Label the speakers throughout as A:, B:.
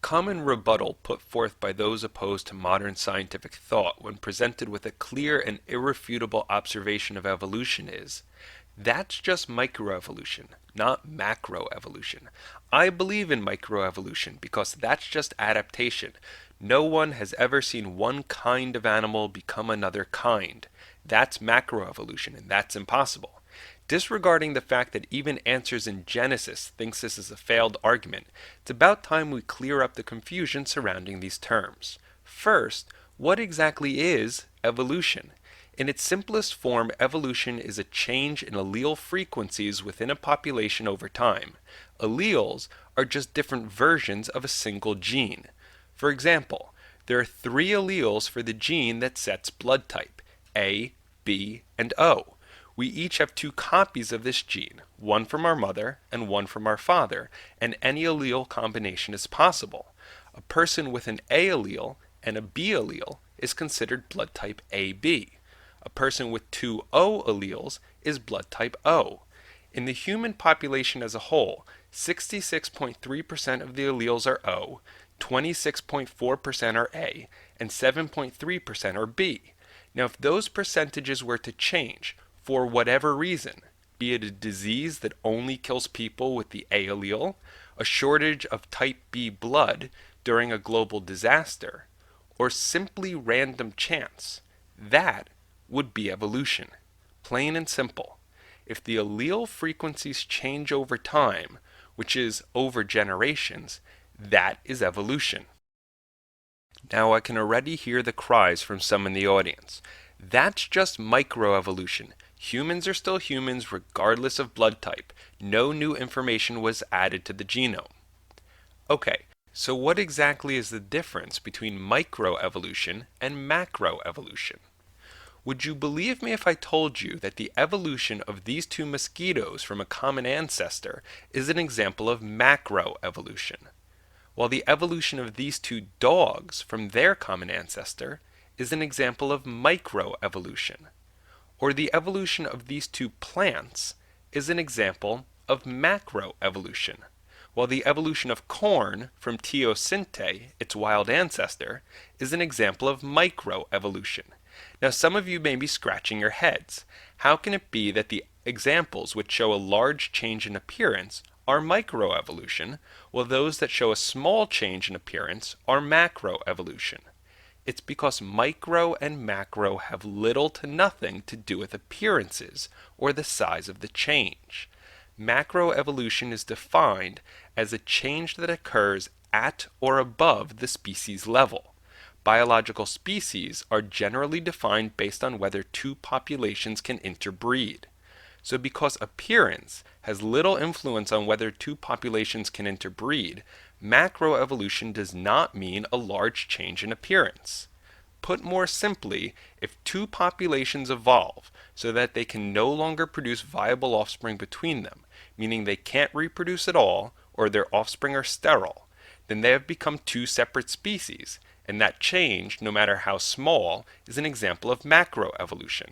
A: common rebuttal put forth by those opposed to modern scientific thought when presented with a clear and irrefutable observation of evolution is, that's just microevolution, not macroevolution. I believe in microevolution because that's just adaptation. No one has ever seen one kind of animal become another kind. That's macroevolution, and that's impossible. Disregarding the fact that even Answers in Genesis thinks this is a failed argument, it's about time we clear up the confusion surrounding these terms. First, what exactly is evolution? In its simplest form, evolution is a change in allele frequencies within a population over time. Alleles are just different versions of a single gene. For example, there are 3 alleles for the gene that sets blood type, A, B, and O. We each have 2 copies of this gene, one from our mother and one from our father, and any allele combination is possible. A person with an A allele and a B allele is considered blood type AB. A person with 2 O alleles is blood type O. In the human population as a whole, 66.3% of the alleles are O, 26.4% are A, and 7.3% are B. Now, if those percentages were to change, for whatever reason, be it a disease that only kills people with the A allele, a shortage of type B blood during a global disaster, or simply random chance, that would be evolution. Plain and simple. If the allele frequencies change over time, which is over generations, that is evolution. Now I can already hear the cries from some in the audience. That's just microevolution. Humans are still humans regardless of blood type. No new information was added to the genome. Okay, so what exactly is the difference between microevolution and macroevolution? Would you believe me if I told you that the evolution of these 2 mosquitoes from a common ancestor is an example of macroevolution, while the evolution of these 2 dogs from their common ancestor is an example of microevolution? Or the evolution of these 2 plants is an example of macroevolution, while the evolution of corn from teosinte, its wild ancestor, is an example of microevolution. Now some of you may be scratching your heads. How can it be that the examples which show a large change in appearance are microevolution, while those that show a small change in appearance are macroevolution? It's because micro and macro have little to nothing to do with appearances or the size of the change. Macroevolution is defined as a change that occurs at or above the species level. Biological species are generally defined based on whether 2 populations can interbreed. So because appearance has little influence on whether 2 populations can interbreed, macroevolution does not mean a large change in appearance. Put more simply, if 2 populations evolve so that they can no longer produce viable offspring between them, meaning they can't reproduce at all or their offspring are sterile, then they have become 2 separate species, and that change, no matter how small, is an example of macroevolution.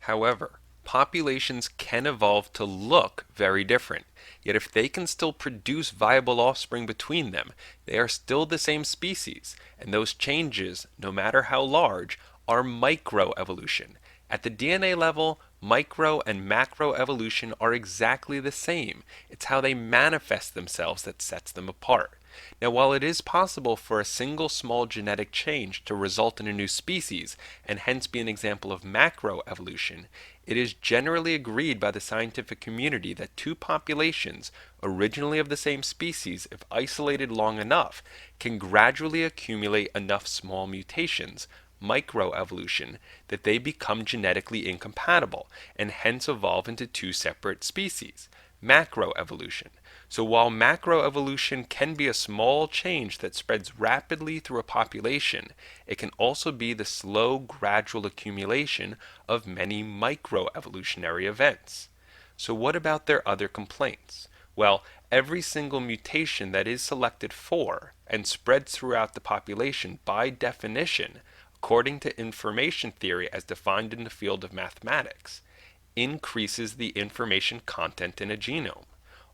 A: However, populations can evolve to look very different, yet if they can still produce viable offspring between them, they are still the same species, and those changes, no matter how large, are microevolution. At the DNA level, micro and macroevolution are exactly the same. It's how they manifest themselves that sets them apart. Now, while it is possible for a single small genetic change to result in a new species, and hence be an example of macroevolution, it is generally agreed by the scientific community that 2 populations, originally of the same species, if isolated long enough, can gradually accumulate enough small mutations, microevolution, that they become genetically incompatible, and hence evolve into 2 separate species, macroevolution. So while macroevolution can be a small change that spreads rapidly through a population, it can also be the slow, gradual accumulation of many microevolutionary events. So what about their other complaints? Well, every single mutation that is selected for and spreads throughout the population by definition, according to information theory as defined in the field of mathematics, increases the information content in a genome.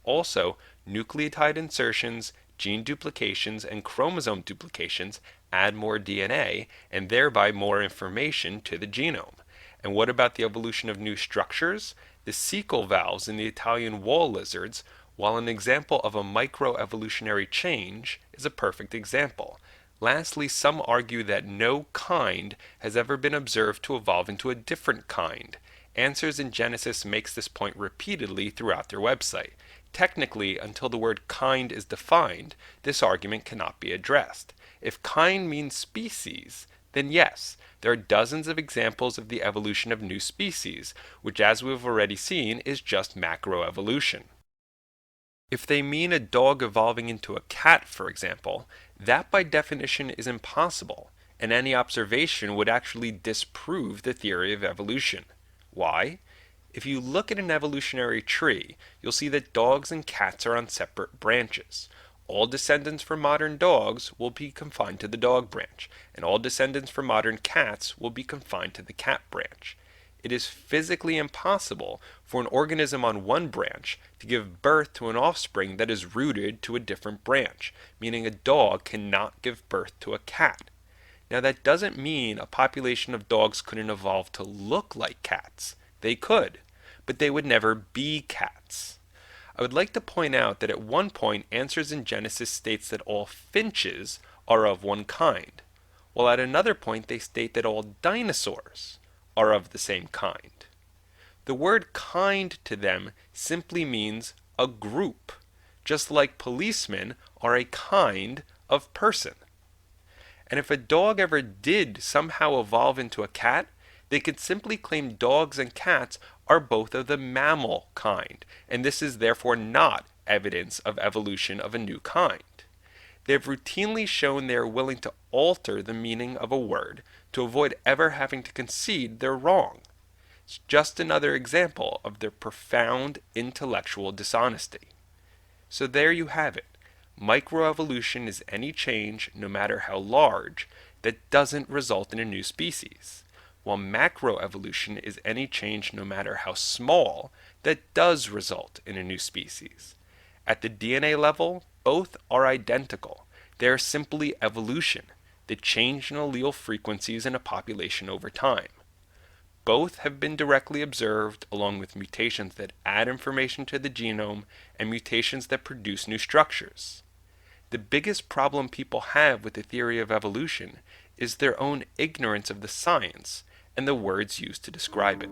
A: Also, nucleotide insertions, Gene duplications and chromosome duplications add more DNA and thereby more information to the genome. And what about the evolution of new structures? The cecal valves in the Italian wall lizards, while an example of a microevolutionary change, is a perfect example. Lastly, some argue that no kind has ever been observed to evolve into a different kind. Answers in Genesis makes this point repeatedly throughout their website. Technically, until the word kind is defined, this argument cannot be addressed. If kind means species, then yes, there are dozens of examples of the evolution of new species, which as we've already seen is just macroevolution. If they mean a dog evolving into a cat, for example, that by definition is impossible, and any observation would actually disprove the theory of evolution. Why? If you look at an evolutionary tree, you'll see that dogs and cats are on separate branches. All descendants from modern dogs will be confined to the dog branch, and all descendants from modern cats will be confined to the cat branch. It is physically impossible for an organism on one branch to give birth to an offspring that is rooted to a different branch, meaning a dog cannot give birth to a cat. Now that doesn't mean a population of dogs couldn't evolve to look like cats. They could, but they would never be cats. I would like to point out that at one point Answers in Genesis states that all finches are of one kind, while at another point they state that all dinosaurs are of the same kind. The word kind to them simply means a group, just like policemen are a kind of person. And if a dog ever did somehow evolve into a cat, they could simply claim dogs and cats are both of the mammal kind, and this is therefore not evidence of evolution of a new kind. They have routinely shown they are willing to alter the meaning of a word to avoid ever having to concede they're wrong. It's just another example of their profound intellectual dishonesty. So there you have it. Microevolution is any change, no matter how large, that doesn't result in a new species, while macroevolution is any change, no matter how small, that does result in a new species. At the DNA level, both are identical. They are simply evolution, the change in allele frequencies in a population over time. Both have been directly observed, along with mutations that add information to the genome and mutations that produce new structures. The biggest problem people have with the theory of evolution is their own ignorance of the science and the words used to describe it.